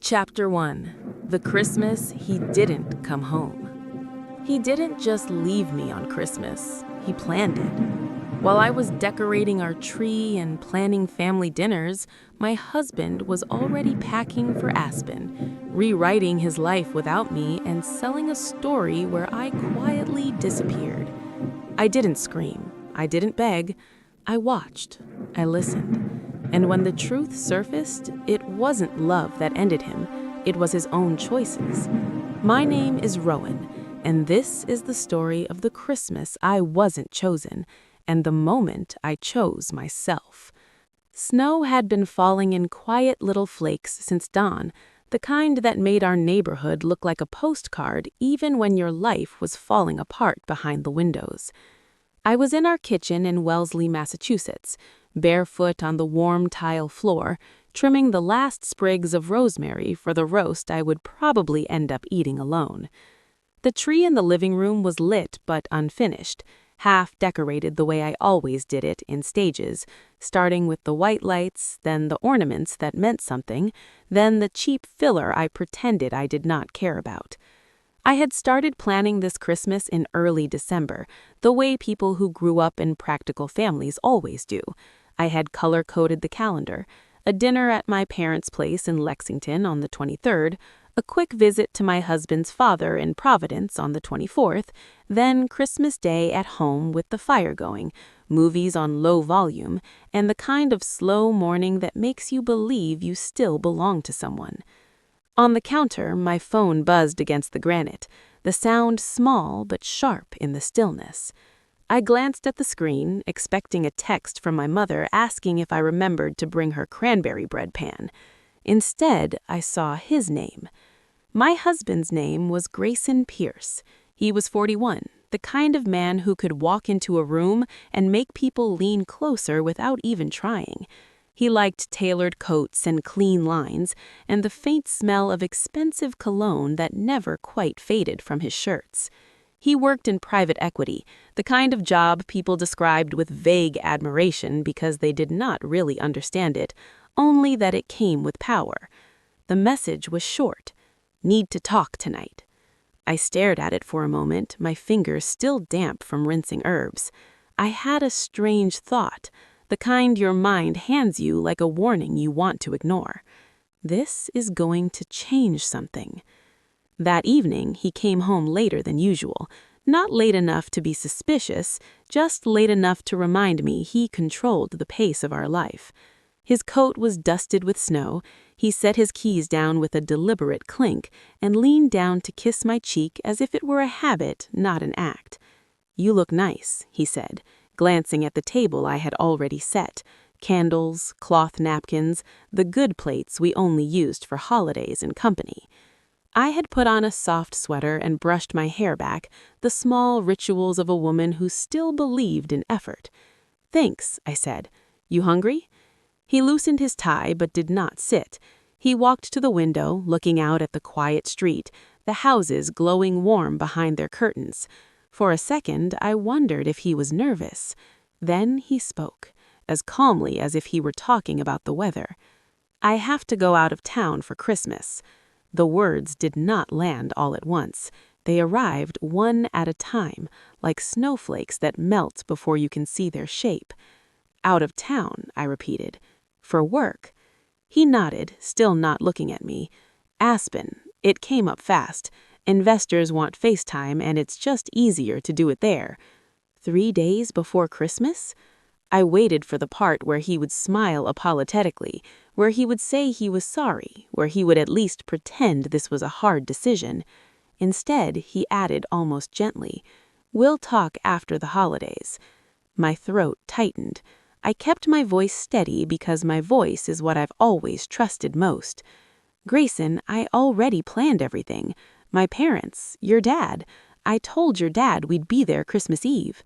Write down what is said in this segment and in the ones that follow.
Chapter 1. The Christmas He Didn't Come Home. He didn't just leave me on Christmas, he planned it. While I was decorating our tree and planning family dinners, my husband was already packing for Aspen, rewriting his life without me and selling a story where I quietly disappeared. I didn't scream, I didn't beg, I watched, I listened. And when the truth surfaced, it wasn't love that ended him, it was his own choices. My name is Rowan, and this is the story of the Christmas I wasn't chosen, and the moment I chose myself. Snow had been falling in quiet little flakes since dawn, the kind that made our neighborhood look like a postcard even when your life was falling apart behind the windows. I was in our kitchen in Wellesley, Massachusetts, barefoot on the warm tile floor, trimming the last sprigs of rosemary for the roast I would probably end up eating alone. The tree in the living room was lit but unfinished, half decorated the way I always did it in stages, starting with the white lights, then the ornaments that meant something, then the cheap filler I pretended I did not care about. I had started planning this Christmas in early December, the way people who grew up in practical families always do. I had color-coded the calendar, a dinner at my parents' place in Lexington on the 23rd, a quick visit to my husband's father in Providence on the 24th, then Christmas Day at home with the fire going, movies on low volume, and the kind of slow morning that makes you believe you still belong to someone. On the counter, my phone buzzed against the granite, the sound small but sharp in the stillness. I glanced at the screen, expecting a text from my mother asking if I remembered to bring her cranberry bread pan. Instead, I saw his name. My husband's name was Grayson Pierce. He was 41, the kind of man who could walk into a room and make people lean closer without even trying. He liked tailored coats and clean lines, and the faint smell of expensive cologne that never quite faded from his shirts. He worked in private equity, the kind of job people described with vague admiration because they did not really understand it, only that it came with power. The message was short: "Need to talk tonight." I stared at it for a moment, my fingers still damp from rinsing herbs. I had a strange thought, the kind your mind hands you like a warning you want to ignore. This is going to change something. That evening, he came home later than usual, not late enough to be suspicious, just late enough to remind me he controlled the pace of our life. His coat was dusted with snow, he set his keys down with a deliberate clink, and leaned down to kiss my cheek as if it were a habit, not an act. "You look nice," he said, glancing at the table I had already set. Candles, cloth napkins, the good plates we only used for holidays and company. I had put on a soft sweater and brushed my hair back, the small rituals of a woman who still believed in effort. "Thanks," I said. "You hungry?" He loosened his tie but did not sit. He walked to the window, looking out at the quiet street, the houses glowing warm behind their curtains. For a second, I wondered if he was nervous. Then he spoke, as calmly as if he were talking about the weather. "I have to go out of town for Christmas." The words did not land all at once. They arrived one at a time, like snowflakes that melt before you can see their shape. "Out of town," I repeated. "For work?" He nodded, still not looking at me. "Aspen. It came up fast. Investors want FaceTime, and it's just easier to do it there." 3 days before Christmas? I waited for the part where he would smile apologetically, where he would say he was sorry, where he would at least pretend this was a hard decision. Instead, he added almost gently, "We'll talk after the holidays." My throat tightened. I kept my voice steady because my voice is what I've always trusted most. "Grayson, I already planned everything. My parents, your dad. I told your dad we'd be there Christmas Eve."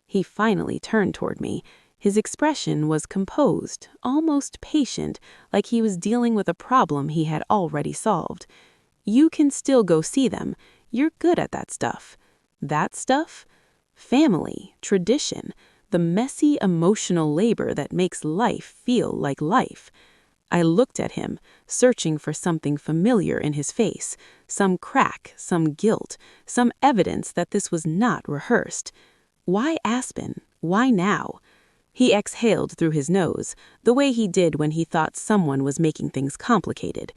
He finally turned toward me. His expression was composed, almost patient, like he was dealing with a problem he had already solved. "You can still go see them. You're good at that stuff." That stuff? Family, tradition, the messy emotional labor that makes life feel like life. I looked at him, searching for something familiar in his face, some crack, some guilt, some evidence that this was not rehearsed. Why Aspen? Why now? He exhaled through his nose, the way he did when he thought someone was making things complicated.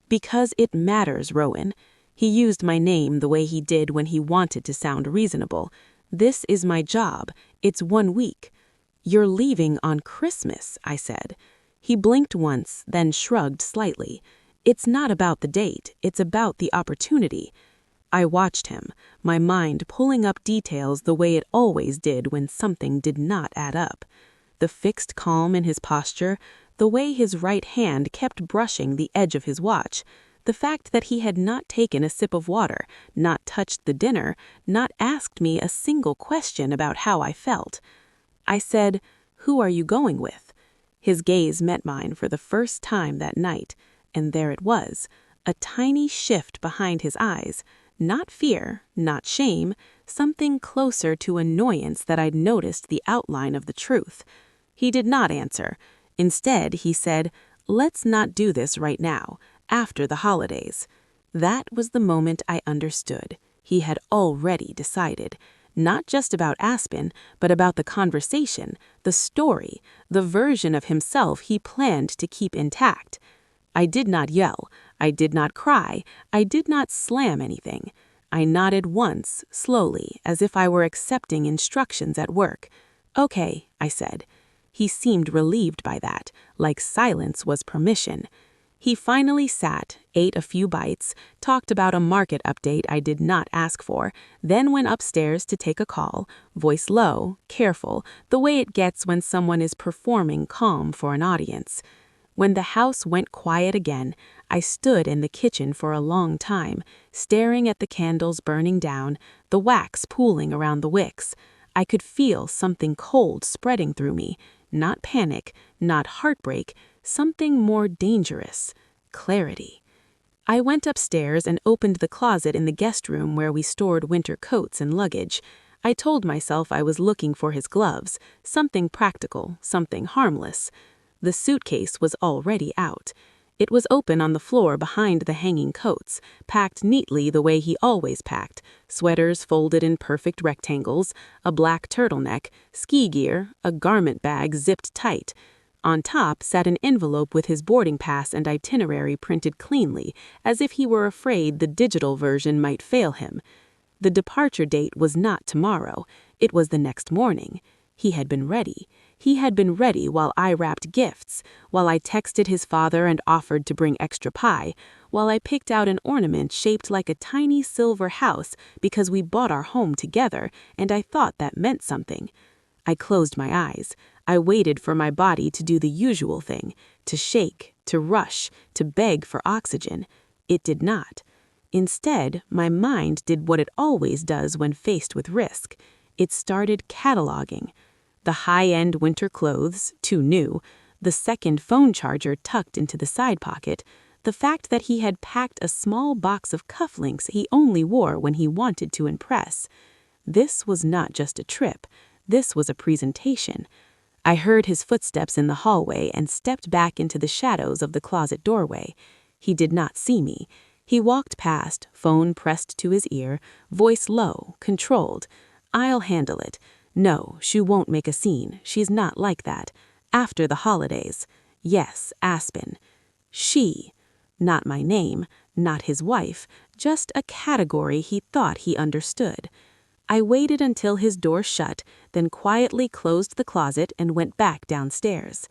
Because it matters, Rowan. He used my name the way he did when he wanted to sound reasonable. This is my job. It's 1 week. You're leaving on Christmas, I said. He blinked once, then shrugged slightly. It's not about the date, it's about the opportunity. I watched him, my mind pulling up details the way it always did when something did not add up. The fixed calm in his posture, the way his right hand kept brushing the edge of his watch, the fact that he had not taken a sip of water, not touched the dinner, not asked me a single question about how I felt. I said, "Who are you going with?" His gaze met mine for the first time that night, and there it was, a tiny shift behind his eyes, not fear, not shame, something closer to annoyance that I'd noticed the outline of the truth. He did not answer. Instead, he said, "Let's not do this right now, after the holidays." That was the moment I understood. He had already decided. Not just about Aspen, but about the conversation, the story, the version of himself he planned to keep intact. I did not yell. I did not cry. I did not slam anything. I nodded once, slowly, as if I were accepting instructions at work. "Okay," I said. He seemed relieved by that, like silence was permission. He finally sat, ate a few bites, talked about a market update I did not ask for, then went upstairs to take a call, voice low, careful, the way it gets when someone is performing calm for an audience. When the house went quiet again, I stood in the kitchen for a long time, staring at the candles burning down, the wax pooling around the wicks. I could feel something cold spreading through me, not panic, not heartbreak, something more dangerous, clarity. I went upstairs and opened the closet in the guest room where we stored winter coats and luggage. I told myself I was looking for his gloves, something practical, something harmless. The suitcase was already out. It was open on the floor behind the hanging coats, packed neatly the way he always packed, sweaters folded in perfect rectangles, a black turtleneck, ski gear, a garment bag zipped tight. On top sat an envelope with his boarding pass and itinerary printed cleanly, as if he were afraid the digital version might fail him. The departure date was not tomorrow. It was the next morning. He had been ready. He had been ready while I wrapped gifts, while I texted his father and offered to bring extra pie, while I picked out an ornament shaped like a tiny silver house because we bought our home together, and I thought that meant something. I closed my eyes. I waited for my body to do the usual thing, to shake, to rush, to beg for oxygen. It did not. Instead, my mind did what it always does when faced with risk. It started cataloging. The high-end winter clothes, too new, the second phone charger tucked into the side pocket, the fact that he had packed a small box of cufflinks he only wore when he wanted to impress. This was not just a trip. This was a presentation. I heard his footsteps in the hallway and stepped back into the shadows of the closet doorway. He did not see me. He walked past, phone pressed to his ear, voice low, controlled. "I'll handle it. No, she won't make a scene. She's not like that. After the holidays. Yes, Aspen. She. Not my name, not his wife, just a category he thought he understood." I waited until his door shut, then quietly closed the closet and went back downstairs.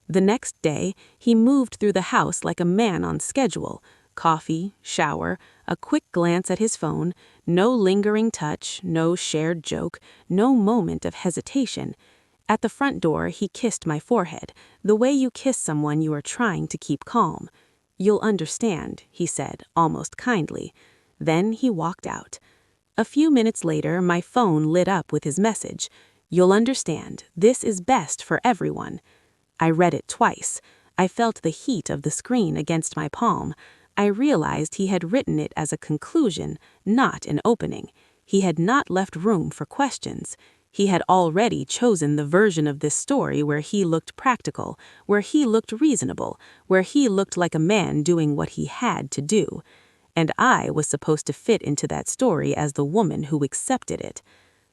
The next day, he moved through the house like a man on schedule. Coffee, shower, a quick glance at his phone, no lingering touch, no shared joke, no moment of hesitation. At the front door, he kissed my forehead, the way you kiss someone you are trying to keep calm. "You'll understand," he said, almost kindly. Then he walked out. A few minutes later, my phone lit up with his message. "You'll understand. This is best for everyone." I read it twice. I felt the heat of the screen against my palm. I realized he had written it as a conclusion, not an opening. He had not left room for questions. He had already chosen the version of this story where he looked practical, where he looked reasonable, where he looked like a man doing what he had to do. And I was supposed to fit into that story as the woman who accepted it.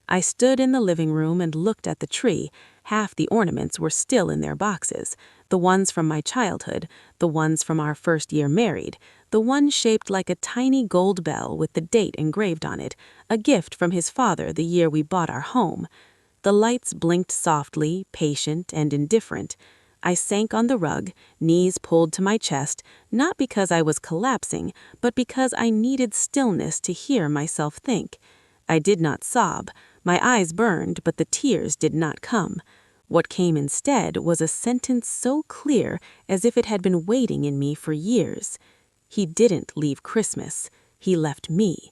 I stood in the living room and looked at the tree. Half the ornaments were still in their boxes, the ones from my childhood, the ones from our first year married, the one shaped like a tiny gold bell with the date engraved on it, a gift from his father the year we bought our home. The lights blinked softly, patient and indifferent. I sank on the rug, knees pulled to my chest, not because I was collapsing, but because I needed stillness to hear myself think. I did not sob. My eyes burned, but the tears did not come. What came instead was a sentence so clear as if it had been waiting in me for years. He didn't leave Christmas. He left me.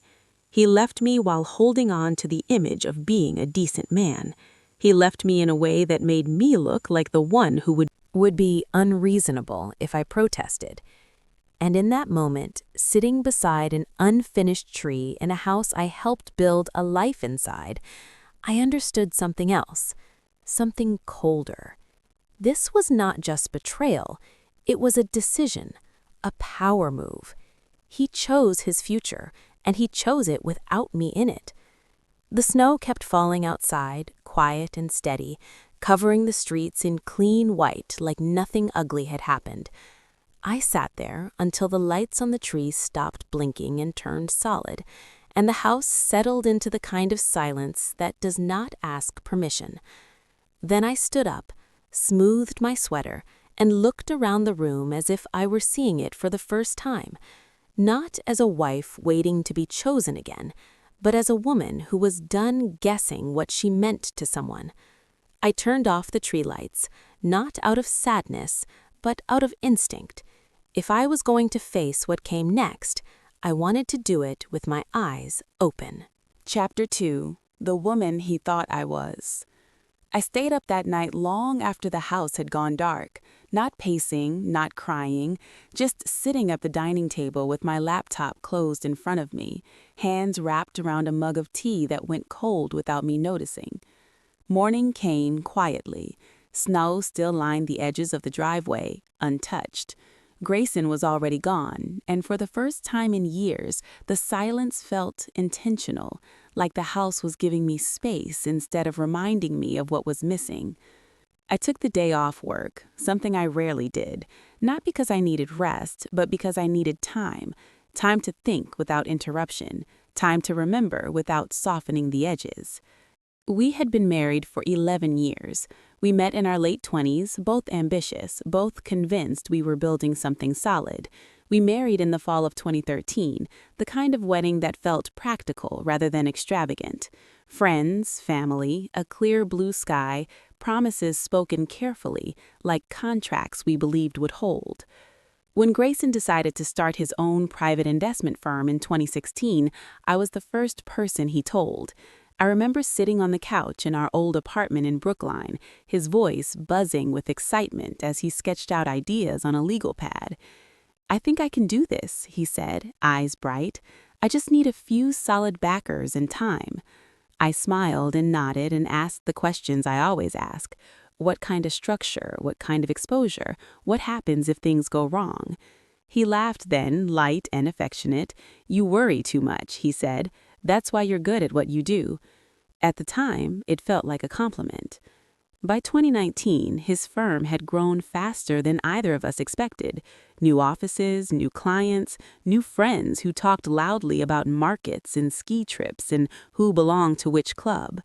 He left me while holding on to the image of being a decent man. He left me in a way that made me look like the one who would be unreasonable if I protested. And in that moment, sitting beside an unfinished tree in a house I helped build a life inside, I understood something else, something colder. This was not just betrayal, it was a decision, a power move. He chose his future, and he chose it without me in it. The snow kept falling outside, quiet and steady, covering the streets in clean white like nothing ugly had happened. I sat there until the lights on the tree stopped blinking and turned solid, and the house settled into the kind of silence that does not ask permission. Then I stood up, smoothed my sweater, and looked around the room as if I were seeing it for the first time, not as a wife waiting to be chosen again, but as a woman who was done guessing what she meant to someone. I turned off the tree lights, not out of sadness, but out of instinct. If I was going to face what came next, I wanted to do it with my eyes open. Chapter 2. The Woman He Thought I Was. I stayed up that night long after the house had gone dark, not pacing, not crying, just sitting at the dining table with my laptop closed in front of me, hands wrapped around a mug of tea that went cold without me noticing. Morning came quietly. Snow still lined the edges of the driveway, untouched. Grayson was already gone, and for the first time in years, the silence felt intentional, like the house was giving me space instead of reminding me of what was missing. I took the day off work, something I rarely did, not because I needed rest, but because I needed time to think without interruption, time to remember without softening the edges. We had been married for 11 years. We met in our late 20s, both ambitious, both convinced we were building something solid. We married in the fall of 2013, the kind of wedding that felt practical rather than extravagant. Friends, family, a clear blue sky, promises spoken carefully, like contracts we believed would hold. When Grayson decided to start his own private investment firm in 2016, I was the first person he told. I remember sitting on the couch in our old apartment in Brookline, his voice buzzing with excitement as he sketched out ideas on a legal pad. "I think I can do this," he said, eyes bright. "I just need a few solid backers and time." I smiled and nodded and asked the questions I always ask. What kind of structure? What kind of exposure? What happens if things go wrong? He laughed then, light and affectionate. "You worry too much," he said. "That's why you're good at what you do." At the time, it felt like a compliment. By 2019, his firm had grown faster than either of us expected. New offices, new clients, new friends who talked loudly about markets and ski trips and who belonged to which club.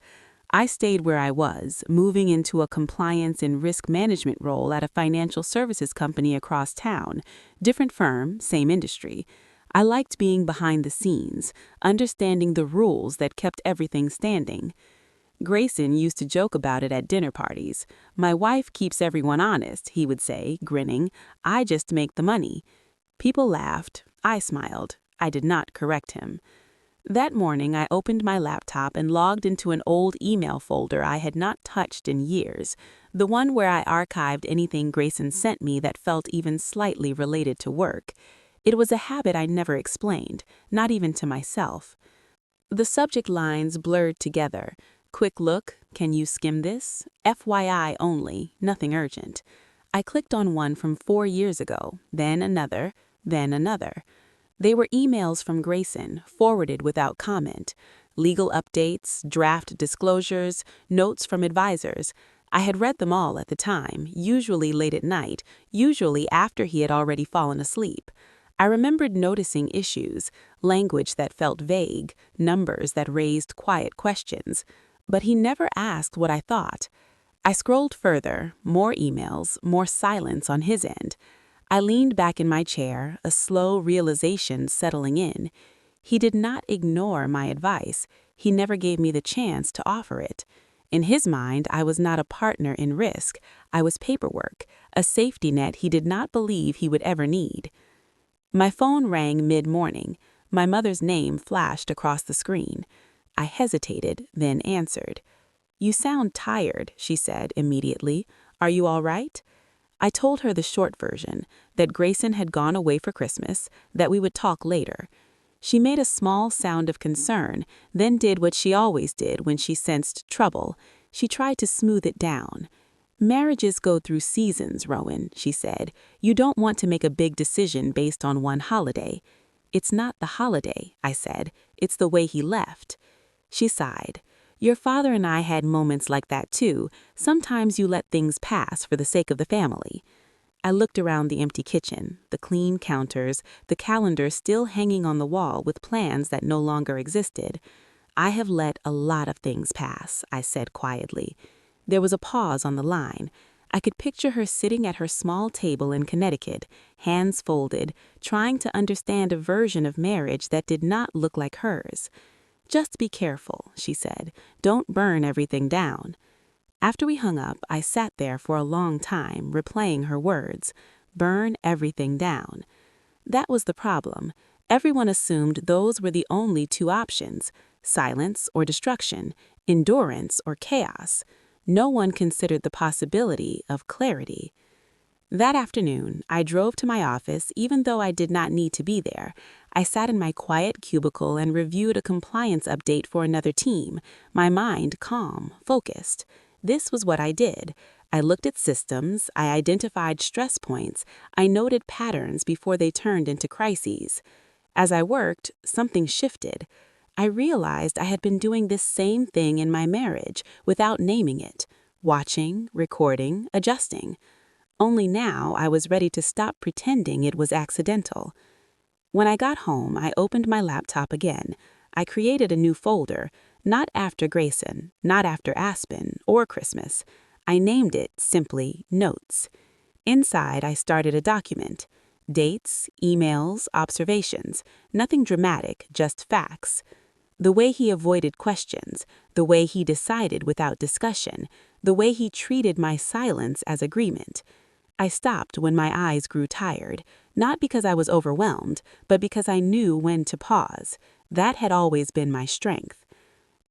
I stayed where I was, moving into a compliance and risk management role at a financial services company across town. Different firm, same industry. I liked being behind the scenes, understanding the rules that kept everything standing. Grayson used to joke about it at dinner parties. "My wife keeps everyone honest," he would say, grinning. "I just make the money." People laughed. I smiled. I did not correct him. That morning, I opened my laptop and logged into an old email folder I had not touched in years, the one where I archived anything Grayson sent me that felt even slightly related to work. It was a habit I never explained, not even to myself. The subject lines blurred together. Quick look, Can you skim this? FYI only, nothing urgent. I clicked on one from 4 years ago, then another, then another. They were emails from Grayson, forwarded without comment. Legal updates, draft disclosures, notes from advisors. I had read them all at the time, usually late at night, usually after he had already fallen asleep. I remembered noticing issues, language that felt vague, numbers that raised quiet questions. But he never asked what I thought. I scrolled further, more emails, more silence on his end. I leaned back in my chair, a slow realization settling in. He did not ignore my advice. He never gave me the chance to offer it. In his mind, I was not a partner in risk. I was paperwork, a safety net he did not believe he would ever need. My phone rang mid-morning. My mother's name flashed across the screen. I hesitated, then answered. "You sound tired," she said immediately. "Are you all right?" I told her the short version, that Grayson had gone away for Christmas, that we would talk later. She made a small sound of concern, then did what she always did when she sensed trouble. She tried to smooth it down. "Marriages go through seasons, Rowan," she said. "You don't want to make a big decision based on one holiday." "It's not the holiday," I said. "It's the way he left." She sighed. "Your father and I had moments like that too. Sometimes you let things pass for the sake of the family." I looked around the empty kitchen, the clean counters, the calendar still hanging on the wall with plans that no longer existed. "I have let a lot of things pass," I said quietly. There was a pause on the line. I could picture her sitting at her small table in Connecticut, hands folded, trying to understand a version of marriage that did not look like hers. "Just be careful," she said. "Don't burn everything down." After we hung up, I sat there for a long time, replaying her words. Burn everything down. That was the problem. Everyone assumed those were the only two options: silence or destruction, endurance or chaos. No one considered the possibility of clarity. That afternoon, I drove to my office even though I did not need to be there. I sat in my quiet cubicle and reviewed a compliance update for another team, my mind calm, focused. This was what I did. I looked at systems, I identified stress points, I noted patterns before they turned into crises. As I worked, something shifted. I realized I had been doing this same thing in my marriage without naming it, watching, recording, adjusting. Only now I was ready to stop pretending it was accidental. When I got home, I opened my laptop again. I created a new folder, not after Grayson, not after Aspen or Christmas. I named it simply Notes. Inside, I started a document. Dates, emails, observations. Nothing dramatic, just facts. The way he avoided questions, the way he decided without discussion, the way he treated my silence as agreement. I stopped when my eyes grew tired, not because I was overwhelmed, but because I knew when to pause. That had always been my strength.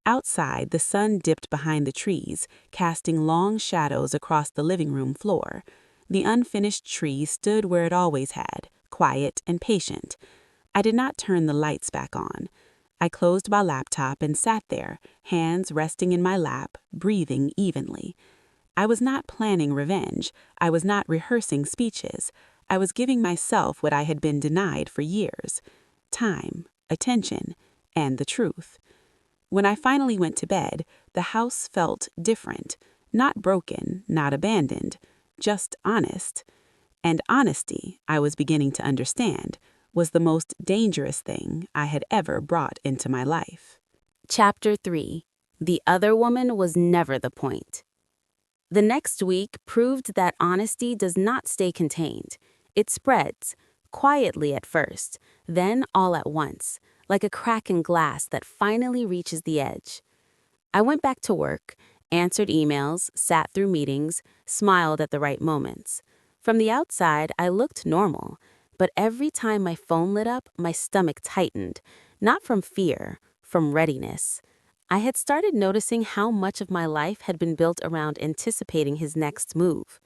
Outside, the sun dipped behind the trees, casting long shadows across the living room floor. The unfinished tree stood where it always had, quiet and patient. I did not turn the lights back on. I closed my laptop and sat there, hands resting in my lap, breathing evenly. I was not planning revenge. I was not rehearsing speeches. I was giving myself what I had been denied for years: time, attention, and the truth. When I finally went to bed, the house felt different. Not broken, not abandoned, just honest. And honesty, I was beginning to understand, was the most dangerous thing I had ever brought into my life. Chapter 3. The other woman was never the point. The next week proved that honesty does not stay contained. It spreads, quietly at first, then all at once, like a crack in glass that finally reaches the edge. I went back to work, answered emails, sat through meetings, smiled at the right moments. From the outside, I looked normal, but every time my phone lit up, my stomach tightened, not from fear, from readiness. I had started noticing how much of my life had been built around anticipating his next move.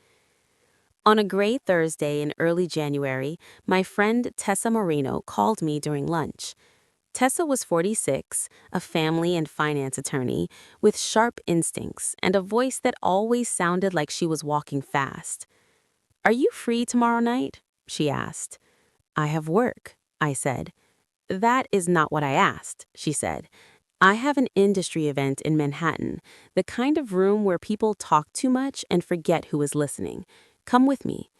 On a gray Thursday in early January, my friend Tessa Marino called me during lunch. Tessa was 46, a family and finance attorney, with sharp instincts and a voice that always sounded like she was walking fast. "Are you free tomorrow night?" she asked. "I have work," I said. "That is not what I asked," she said. "I have an industry event in Manhattan, the kind of room where people talk too much and forget who is listening. Come with me."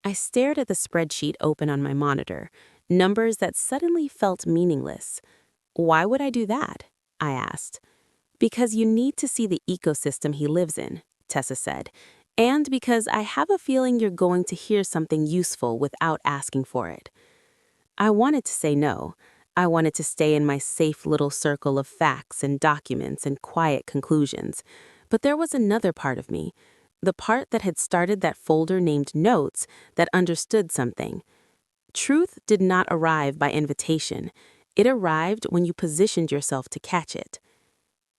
I stared at the spreadsheet open on my monitor, numbers that suddenly felt meaningless. "Why would I do that?" I asked. "Because you need to see the ecosystem he lives in," Tessa said, "and because I have a feeling you're going to hear something useful without asking for it." I wanted to say no. I wanted to stay in my safe little circle of facts and documents and quiet conclusions. But there was another part of me, the part that had started that folder named Notes, that understood something. Truth did not arrive by invitation. It arrived when you positioned yourself to catch it.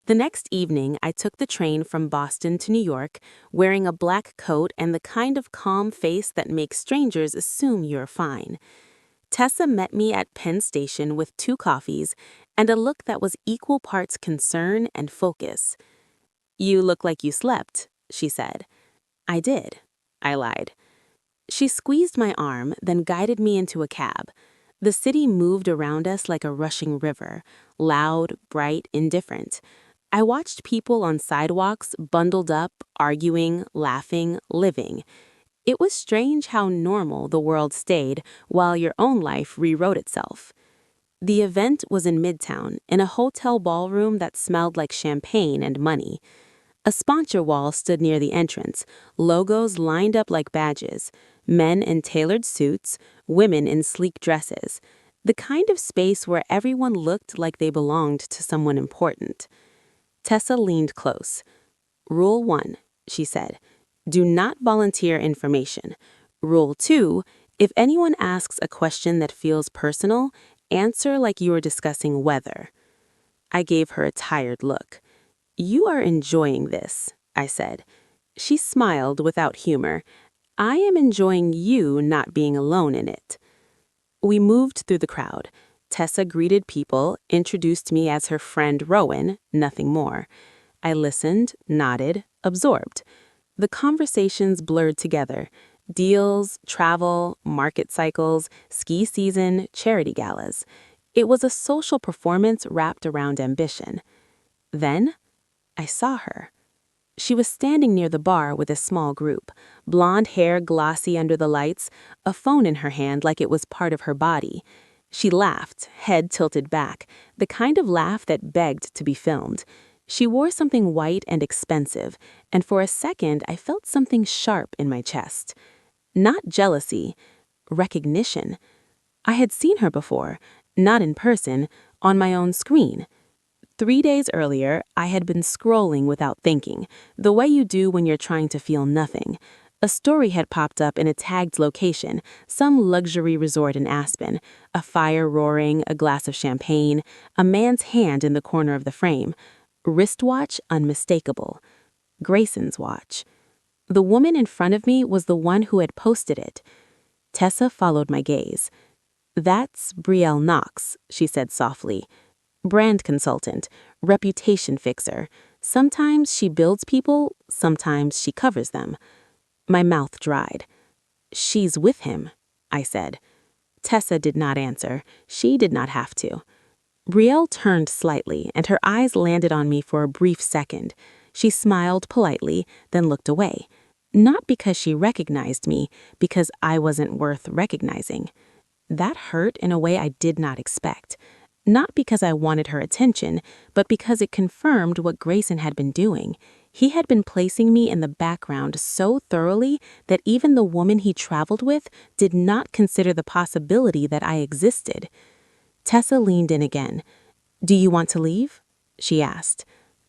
The next evening, I took the train from Boston to New York, wearing a black coat and the kind of calm face that makes strangers assume you're fine. Tessa met me at Penn Station with 2 coffees and a look that was equal parts concern and focus. "You look like you slept," she said. "I did," I lied. She squeezed my arm, then guided me into a cab. The city moved around us like a rushing river, loud, bright, indifferent. I watched people on sidewalks, bundled up, arguing, laughing, living. It was strange how normal the world stayed while your own life rewrote itself. The event was in Midtown, in a hotel ballroom that smelled like champagne and money. A sponsor wall stood near the entrance, logos lined up like badges, men in tailored suits, women in sleek dresses, the kind of space where everyone looked like they belonged to someone important. Tessa leaned close. "Rule 1, she said. Do not volunteer information. Rule 2, if anyone asks a question that feels personal, answer like you are discussing weather." I gave her a tired look. "You are enjoying this," I said. She smiled without humor. "I am enjoying you not being alone in it." We moved through the crowd. Tessa greeted people, introduced me as her friend Rowan, nothing more. I listened, nodded, absorbed. The conversations blurred together. Deals, travel, market cycles, ski season, charity galas. It was a social performance wrapped around ambition. Then, I saw her. She was standing near the bar with a small group, blonde hair glossy under the lights, a phone in her hand like it was part of her body. She laughed, head tilted back, the kind of laugh that begged to be filmed. She wore something white and expensive, and for a second I felt something sharp in my chest. Not jealousy, recognition. I had seen her before, not in person, on my own screen. 3 days earlier, I had been scrolling without thinking, the way you do when you're trying to feel nothing. A story had popped up in a tagged location, some luxury resort in Aspen, a fire roaring, a glass of champagne, a man's hand in the corner of the frame. Wristwatch unmistakable. Grayson's watch. The woman in front of me was the one who had posted it. Tessa followed my gaze. "That's Brielle Knox," she said softly. "Brand consultant, reputation fixer. Sometimes she builds people, sometimes she covers them." My mouth dried. "She's with him," I said. Tessa did not answer. She did not have to. Brielle turned slightly, and her eyes landed on me for a brief second. She smiled politely, then looked away. Not because she recognized me, because I wasn't worth recognizing. That hurt in a way I did not expect. Not because I wanted her attention, but because it confirmed what Grayson had been doing. He had been placing me in the background so thoroughly that even the woman he traveled with did not consider the possibility that I existed. Tessa leaned in again. "Do you want to leave?" she asked.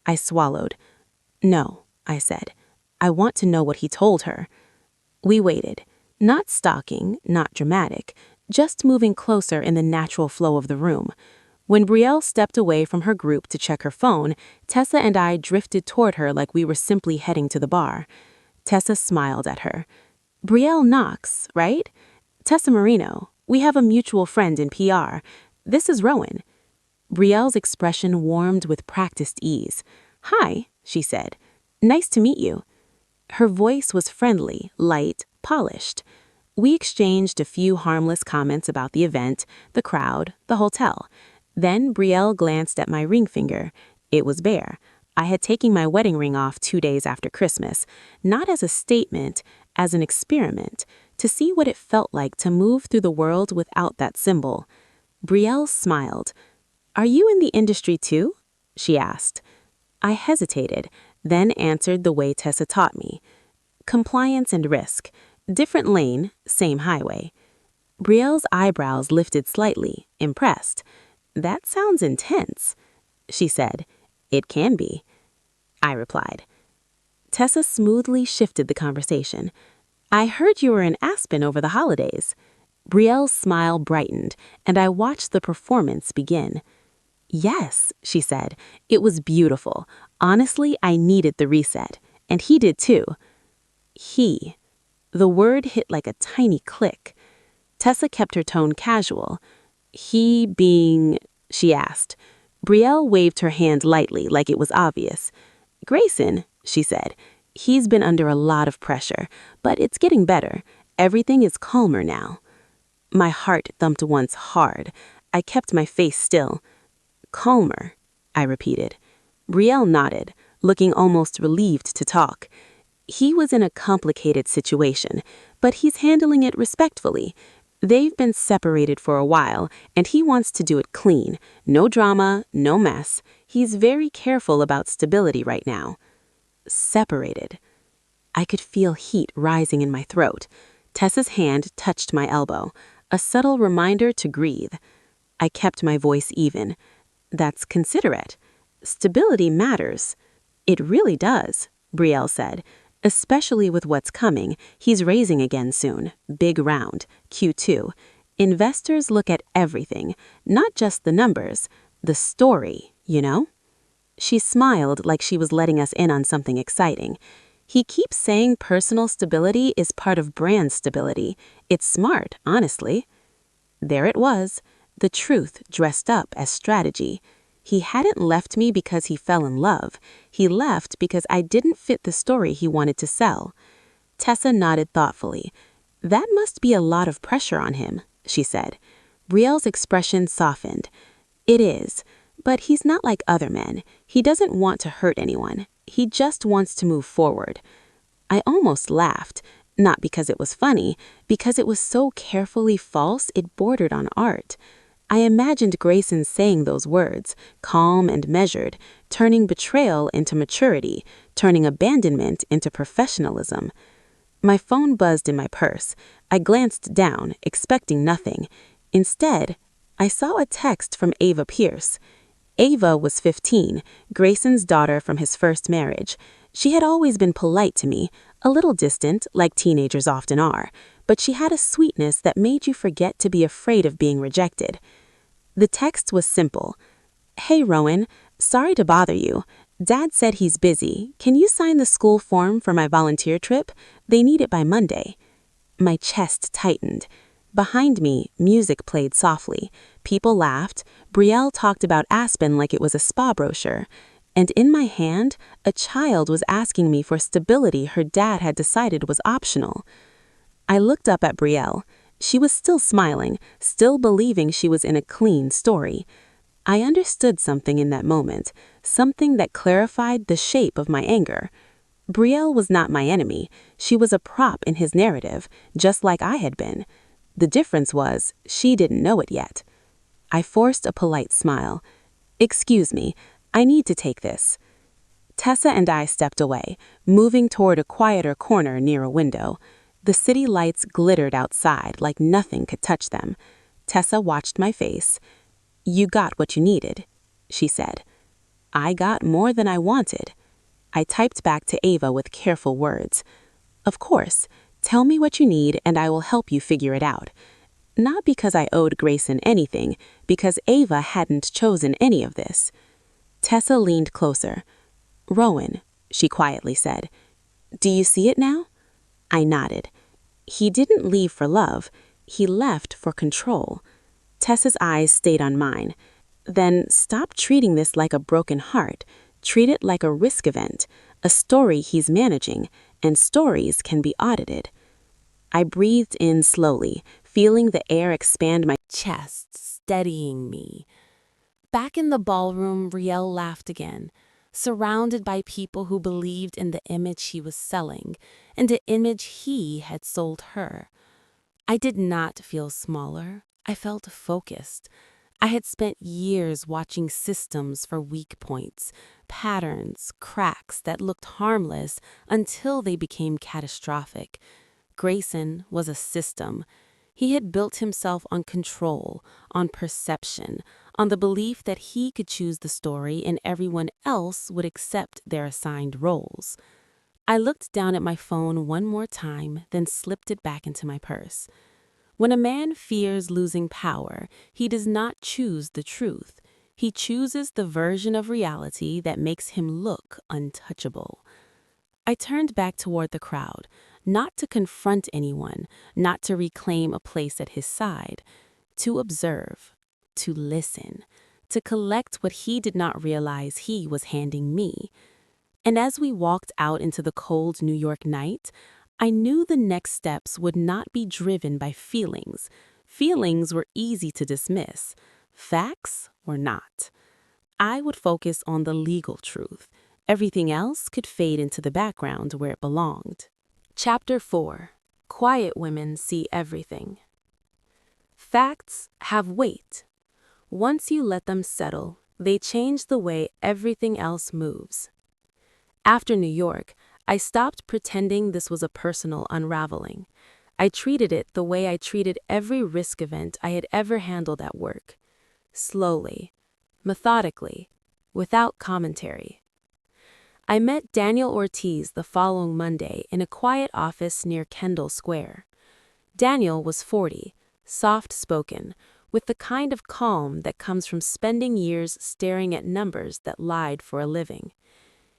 I swallowed. "No," I said. "I want to know what he told her." We waited. Not stalking, not dramatic, just moving closer in the natural flow of the room. When Brielle stepped away from her group to check her phone, Tessa and I drifted toward her like we were simply heading to the bar. Tessa smiled at her. "Brielle Knox, right? Tessa Marino. We have a mutual friend in PR. This is Rowan." Brielle's expression warmed with practiced ease. "Hi," she said. "Nice to meet you." Her voice was friendly, light, polished. We exchanged a few harmless comments about the event, the crowd, the hotel. Then Brielle glanced at my ring finger. It was bare. I had taken my wedding ring off 2 days after Christmas, not as a statement, as an experiment, to see what it felt like to move through the world without that symbol. Brielle smiled. "Are you in the industry too?" she asked. I hesitated, then answered the way Tessa taught me. Compliance and risk. Different lane, same highway. Brielle's eyebrows lifted slightly, impressed. "That sounds intense," she said. "It can be," I replied. Tessa smoothly shifted the conversation. "I heard you were in Aspen over the holidays." Brielle's smile brightened, and I watched the performance begin. "Yes," she said. "It was beautiful. Honestly, I needed the reset. And he did too." He. The word hit like a tiny click. Tessa kept her tone casual. "He being," she asked. Brielle waved her hand lightly, like it was obvious. "Grayson," she said. "He's been under a lot of pressure, but it's getting better. Everything is calmer now." My heart thumped once hard. I kept my face still. "Calmer," I repeated. Brielle nodded, looking almost relieved to talk. "He was in a complicated situation, but he's handling it respectfully. They've been separated for a while, and he wants to do it clean. No drama, no mess. He's very careful about stability right now." Separated. I could feel heat rising in my throat. Tessa's hand touched my elbow, a subtle reminder to breathe. I kept my voice even. "That's considerate. Stability matters." "It really does," Brielle said. "Especially with what's coming. He's raising again soon. Big round. Q2. Investors look at everything, not just the numbers. The story, you know?" She smiled like she was letting us in on something exciting. "He keeps saying personal stability is part of brand stability. It's smart, honestly." There it was. The truth dressed up as strategy. He hadn't left me because he fell in love. He left because I didn't fit the story he wanted to sell. Tessa nodded thoughtfully. "That must be a lot of pressure on him," she said. Brielle's expression softened. "It is, but he's not like other men. He doesn't want to hurt anyone. He just wants to move forward." I almost laughed, not because it was funny, because it was so carefully false it bordered on art. I imagined Grayson saying those words, calm and measured, turning betrayal into maturity, turning abandonment into professionalism. My phone buzzed in my purse. I glanced down, expecting nothing. Instead, I saw a text from Ava Pierce. Ava was 15, Grayson's daughter from his first marriage. She had always been polite to me, a little distant, like teenagers often are, but she had a sweetness that made you forget to be afraid of being rejected. The text was simple. "Hey, Rowan, sorry to bother you. Dad said he's busy. Can you sign the school form for my volunteer trip? They need it by Monday." My chest tightened. Behind me, music played softly. People laughed. Brielle talked about Aspen like it was a spa brochure. And in my hand, a child was asking me for stability her dad had decided was optional. I looked up at Brielle. She was still smiling, still believing she was in a clean story. I understood something in that moment, something that clarified the shape of my anger. Brielle was not my enemy. She was a prop in his narrative, just like I had been. The difference was, she didn't know it yet. I forced a polite smile. "Excuse me, I need to take this." Tessa and I stepped away, moving toward a quieter corner near a window. The city lights glittered outside like nothing could touch them. Tessa watched my face. "You got what you needed," she said. "I got more than I wanted." I typed back to Ava with careful words. "Of course, tell me what you need and I will help you figure it out." Not because I owed Grayson anything, because Ava hadn't chosen any of this. Tessa leaned closer. "Rowan," she quietly said, "do you see it now?" I nodded. He didn't leave for love. He left for control. Tessa's eyes stayed on mine. Then stop treating this like a broken heart. Treat it like a risk event, a story he's managing, and stories can be audited. I breathed in slowly, feeling the air expand my chest, steadying me. Back in the ballroom, Riel laughed again, surrounded by people who believed in the image he was selling and the image he had sold her. I did not feel smaller. I felt focused. I had spent years watching systems for weak points, patterns, cracks that looked harmless until they became catastrophic. Grayson was a system. He had built himself on control, on perception, on the belief that he could choose the story and everyone else would accept their assigned roles. I looked down at my phone one more time, then slipped it back into my purse. When a man fears losing power, he does not choose the truth. He chooses the version of reality that makes him look untouchable. I turned back toward the crowd, not to confront anyone, not to reclaim a place at his side, to observe, to listen, to collect what he did not realize he was handing me. And as we walked out into the cold New York night, I knew the next steps would not be driven by feelings. Feelings were easy to dismiss. Facts were not. I would focus on the legal truth. Everything else could fade into the background where it belonged. Chapter 4. Quiet women see everything. Facts have weight. Once you let them settle, they change the way everything else moves. After New York, I stopped pretending this was a personal unraveling. I treated it the way I treated every risk event I had ever handled at work. Slowly, methodically, without commentary. I met Daniel Ortiz the following Monday in a quiet office near Kendall Square. Daniel was 40, soft-spoken, with the kind of calm that comes from spending years staring at numbers that lied for a living.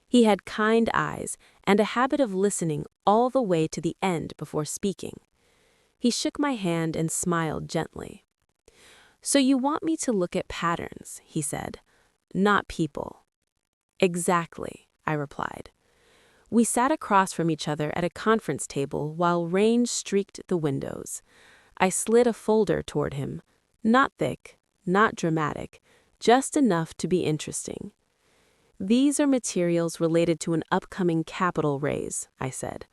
He had kind eyes and a habit of listening all the way to the end before speaking. He shook my hand and smiled gently. "So you want me to look at patterns," he said, "not people." "Exactly," I replied. We sat across from each other at a conference table while rain streaked the windows. I slid a folder toward him. Not thick, not dramatic, just enough to be interesting. "These are materials related to an upcoming capital raise," I said.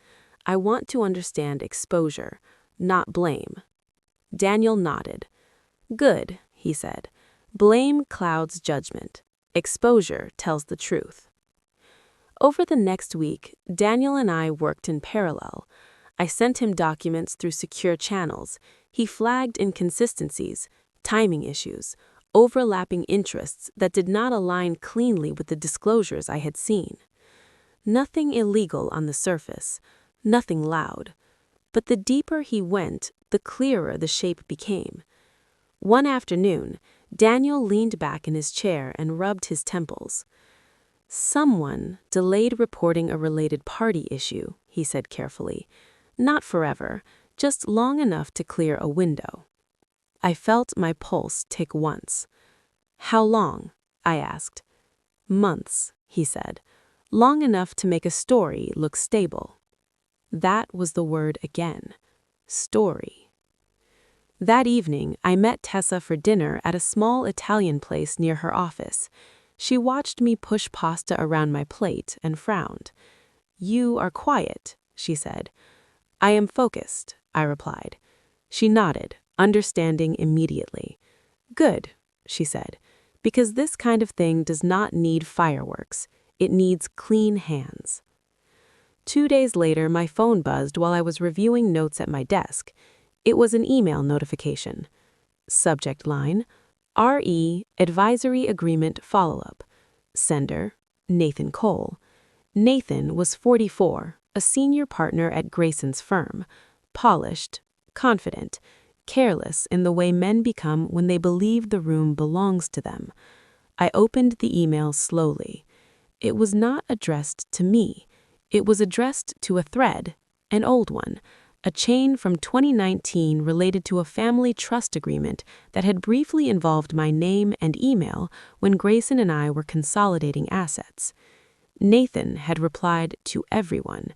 "I want to understand exposure, not blame." Daniel nodded. "Good," he said. "Blame clouds judgment. Exposure tells the truth." Over the next week, Daniel and I worked in parallel. I sent him documents through secure channels. He flagged inconsistencies, timing issues, overlapping interests that did not align cleanly with the disclosures I had seen. Nothing illegal on the surface, nothing loud. But the deeper he went, the clearer the shape became. One afternoon, Daniel leaned back in his chair and rubbed his temples. "Someone delayed reporting a related party issue," he said carefully. "Not forever, just long enough to clear a window." I felt my pulse tick once. "How long?" I asked. "Months," he said. "Long enough to make a story look stable." That was the word again. Story. That evening, I met Tessa for dinner at a small Italian place near her office. She watched me push pasta around my plate and frowned. "You are quiet," she said. "I am focused," I replied. She nodded, understanding immediately. "Good," she said, "because this kind of thing does not need fireworks. It needs clean hands." 2 days later, my phone buzzed while I was reviewing notes at my desk. It was an email notification. Subject line, RE Advisory Agreement Follow-up. Sender, Nathan Cole. Nathan was 44, a senior partner at Grayson's firm. Polished, confident, careless in the way men become when they believe the room belongs to them. I opened the email slowly. It was not addressed to me. It was addressed to a thread, an old one, a chain from 2019 related to a family trust agreement that had briefly involved my name and email when Grayson and I were consolidating assets. Nathan had replied to everyone.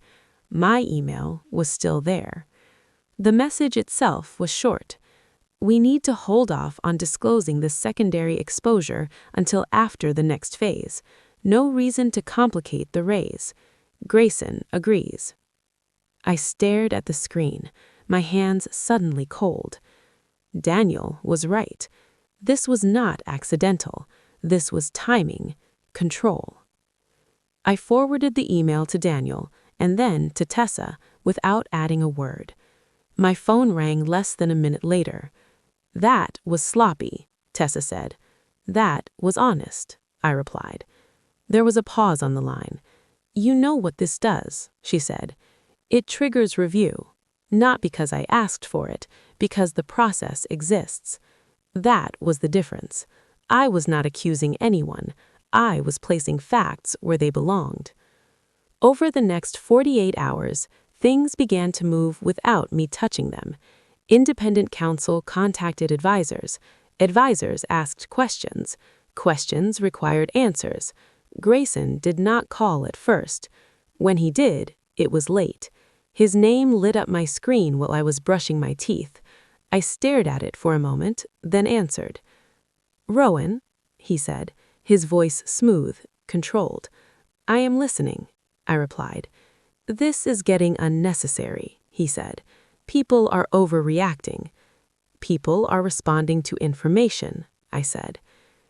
My email was still there. The message itself was short. We need to hold off on disclosing the secondary exposure until after the next phase. No reason to complicate the raise. Grayson agrees. I stared at the screen, my hands suddenly cold. Daniel was right. This was not accidental. This was timing, control. I forwarded the email to Daniel and then to Tessa without adding a word. My phone rang less than a minute later. That was sloppy, Tessa said. That was honest, I replied. There was a pause on the line. You know what this does, she said. It triggers review, not because I asked for it, because the process exists. That was the difference. I was not accusing anyone. I was placing facts where they belonged. Over the next 48 hours, things began to move without me touching them. Independent counsel contacted advisors. Advisors asked questions. Questions required answers. Grayson did not call at first. When he did, it was late. His name lit up my screen while I was brushing my teeth. I stared at it for a moment, then answered. Rowan, he said, his voice smooth, controlled. I am listening, I replied. This is getting unnecessary, he said. People are overreacting. People are responding to information, I said.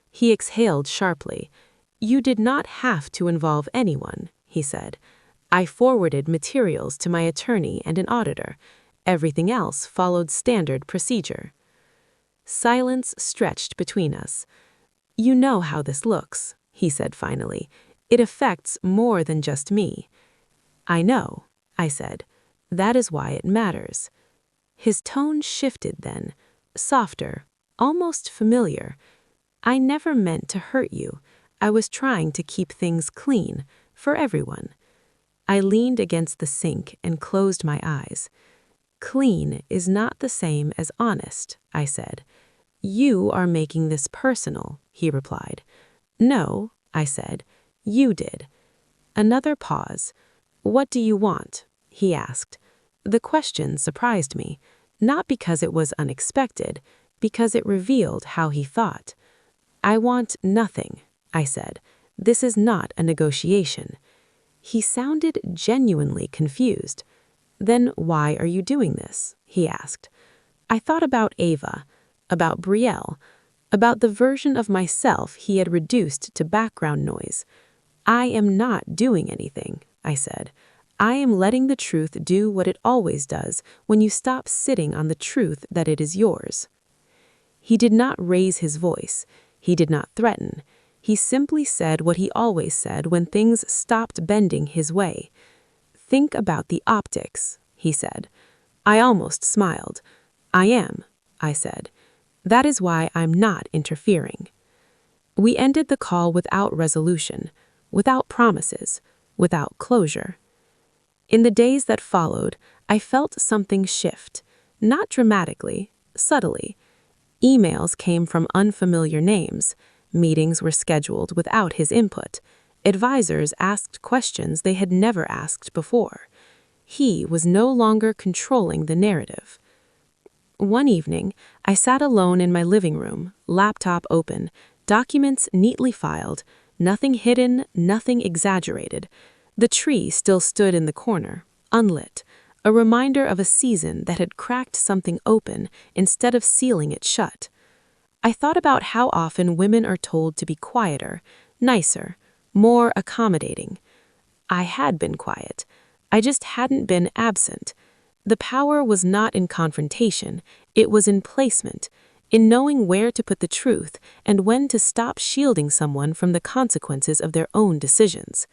He exhaled sharply. You did not have to involve anyone, he said. I forwarded materials to my attorney and an auditor. Everything else followed standard procedure. Silence stretched between us. You know how this looks, he said finally. It affects more than just me. I know, I said. That is why it matters. His tone shifted then, softer, almost familiar. I never meant to hurt you. I was trying to keep things clean, for everyone. I leaned against the sink and closed my eyes. Clean is not the same as honest, I said. You are making this personal, he replied. No, I said. You did. Another pause. What do you want? He asked. The question surprised me, not because it was unexpected, because it revealed how he thought. I want nothing, I said. This is not a negotiation. He sounded genuinely confused. Then why are you doing this? He asked. I thought about Ava, about Brielle, about the version of myself he had reduced to background noise. I am not doing anything, I said. I am letting the truth do what it always does when you stop sitting on the truth that it is yours. He did not raise his voice. He did not threaten. He simply said what he always said when things stopped bending his way. Think about the optics, he said. I almost smiled. I am, I said. That is why I'm not interfering. We ended the call without resolution, without promises, without closure. In the days that followed, I felt something shift, not dramatically, subtly. Emails came from unfamiliar names. Meetings were scheduled without his input. Advisors asked questions they had never asked before. He was no longer controlling the narrative. One evening, I sat alone in my living room, laptop open, documents neatly filed, nothing hidden, nothing exaggerated. The tree still stood in the corner, unlit, a reminder of a season that had cracked something open instead of sealing it shut. I thought about how often women are told to be quieter, nicer, more accommodating. I had been quiet. I just hadn't been absent. The power was not in confrontation, it was in placement, in knowing where to put the truth and when to stop shielding someone from the consequences of their own decisions.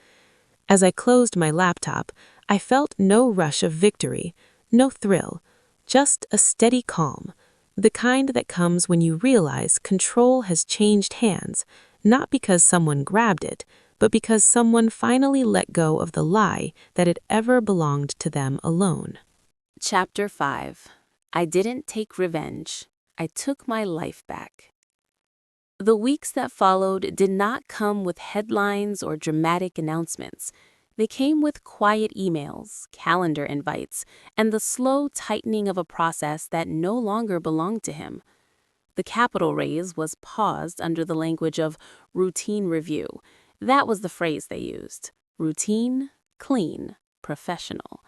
As I closed my laptop, I felt no rush of victory, no thrill, just a steady calm, the kind that comes when you realize control has changed hands, not because someone grabbed it, but because someone finally let go of the lie that it ever belonged to them alone. Chapter 5. I didn't take revenge. I took my life back. The weeks that followed did not come with headlines or dramatic announcements. They came with quiet emails, calendar invites, and the slow tightening of a process that no longer belonged to him. The capital raise was paused under the language of routine review. That was the phrase they used. Routine, clean, professional.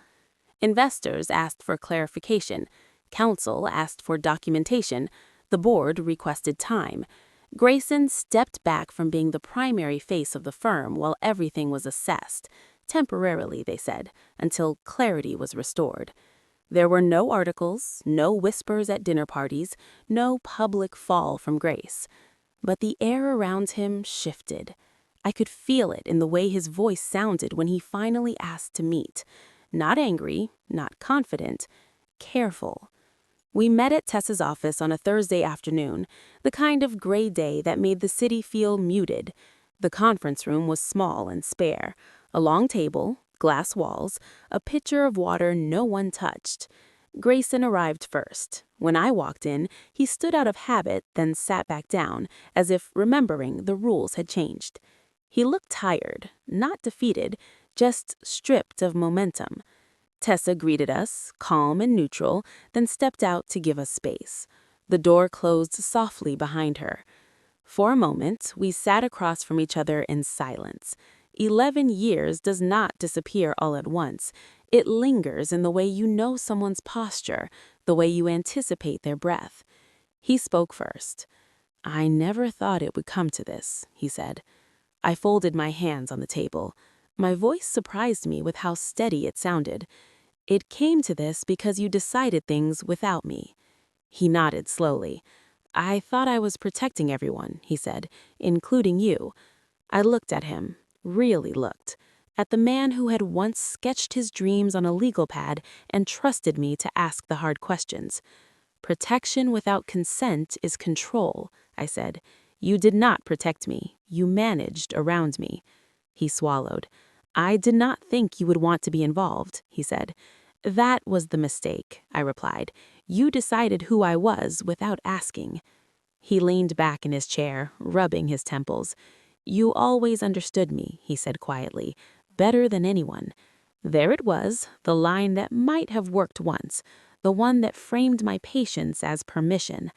Investors asked for clarification. Counsel asked for documentation. The board requested time. Grayson stepped back from being the primary face of the firm while everything was assessed. Temporarily, they said, until clarity was restored. There were no articles, no whispers at dinner parties, no public fall from grace. But the air around him shifted. I could feel it in the way his voice sounded when he finally asked to meet. Not angry, not confident, careful. We met at Tessa's office on a Thursday afternoon, the kind of gray day that made the city feel muted. The conference room was small and spare. A long table, glass walls, a pitcher of water no one touched. Grayson arrived first. When I walked in, he stood out of habit, then sat back down, as if remembering the rules had changed. He looked tired, not defeated, just stripped of momentum. Tessa greeted us, calm and neutral, then stepped out to give us space. The door closed softly behind her. For a moment, we sat across from each other in silence. 11 years does not disappear all at once. It lingers in the way you know someone's posture, the way you anticipate their breath. He spoke first. "I never thought it would come to this," he said. I folded my hands on the table. My voice surprised me with how steady it sounded. "It came to this because you decided things without me." He nodded slowly. "I thought I was protecting everyone," he said, "including you." I looked at him, really looked, at the man who had once sketched his dreams on a legal pad and trusted me to ask the hard questions. "Protection without consent is control," I said. "You did not protect me. You managed around me." He swallowed. "I did not think you would want to be involved," he said. "That was the mistake," I replied. "You decided who I was without asking." He leaned back in his chair, rubbing his temples. "You always understood me," he said quietly, "better than anyone." There it was, the line that might have worked once, the one that framed my patience as permission.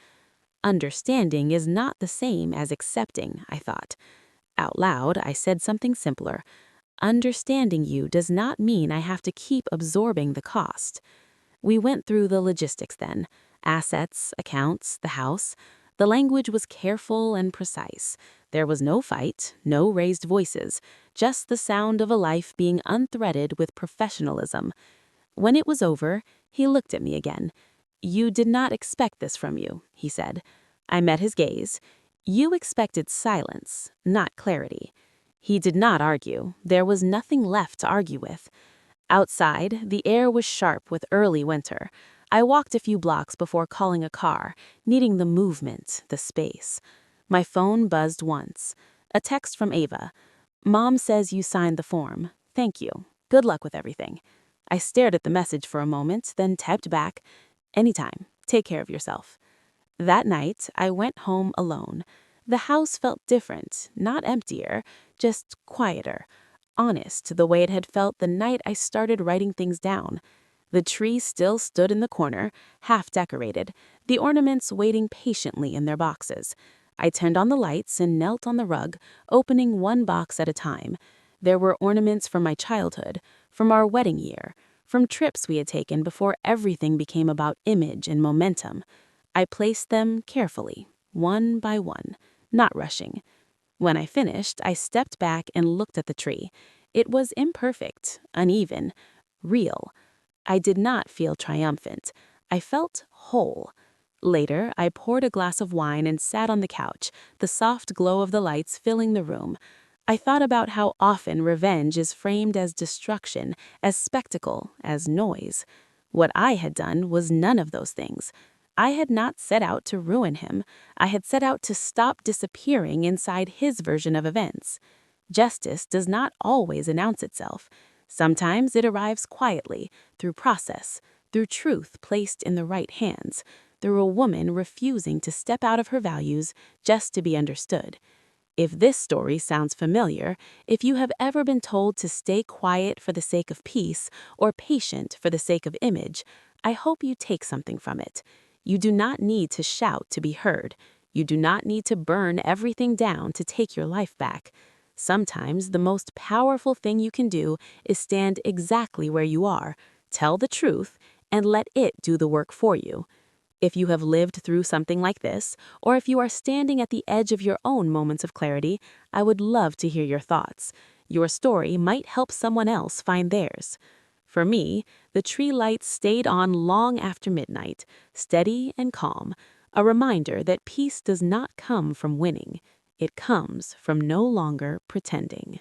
Understanding is not the same as accepting, I thought. Out loud, I said something simpler. Understanding you does not mean I have to keep absorbing the cost. We went through the logistics then. Assets, accounts, the house. The language was careful and precise. There was no fight, no raised voices, just the sound of a life being unthreaded with professionalism. When it was over, he looked at me again. "You did not expect this from you," he said. I met his gaze. "You expected silence, not clarity." He did not argue. There was nothing left to argue with. Outside, the air was sharp with early winter. I walked a few blocks before calling a car, needing the movement, the space. My phone buzzed once. A text from Ava. "Mom says you signed the form. Thank you. Good luck with everything." I stared at the message for a moment, then tapped back. "Anytime. Take care of yourself." That night, I went home alone. The house felt different, not emptier, just quieter, honest the way it had felt the night I started writing things down. The tree still stood in the corner, half decorated, the ornaments waiting patiently in their boxes. I turned on the lights and knelt on the rug, opening one box at a time. There were ornaments from my childhood, from our wedding year, from trips we had taken before everything became about image and momentum. I placed them carefully, one by one, not rushing. When I finished, I stepped back and looked at the tree. It was imperfect, uneven, real. I did not feel triumphant. I felt whole. Later, I poured a glass of wine and sat on the couch, the soft glow of the lights filling the room. I thought about how often revenge is framed as destruction, as spectacle, as noise. What I had done was none of those things. I had not set out to ruin him. I had set out to stop disappearing inside his version of events. Justice does not always announce itself. Sometimes it arrives quietly, through process, through truth placed in the right hands, through a woman refusing to step out of her values just to be understood. If this story sounds familiar, if you have ever been told to stay quiet for the sake of peace or patient for the sake of image, I hope you take something from it. You do not need to shout to be heard. You do not need to burn everything down to take your life back. Sometimes the most powerful thing you can do is stand exactly where you are, tell the truth, and let it do the work for you. If you have lived through something like this, or if you are standing at the edge of your own moments of clarity, I would love to hear your thoughts. Your story might help someone else find theirs. For me, the tree lights stayed on long after midnight, steady and calm, a reminder that peace does not come from winning. It comes from no longer pretending.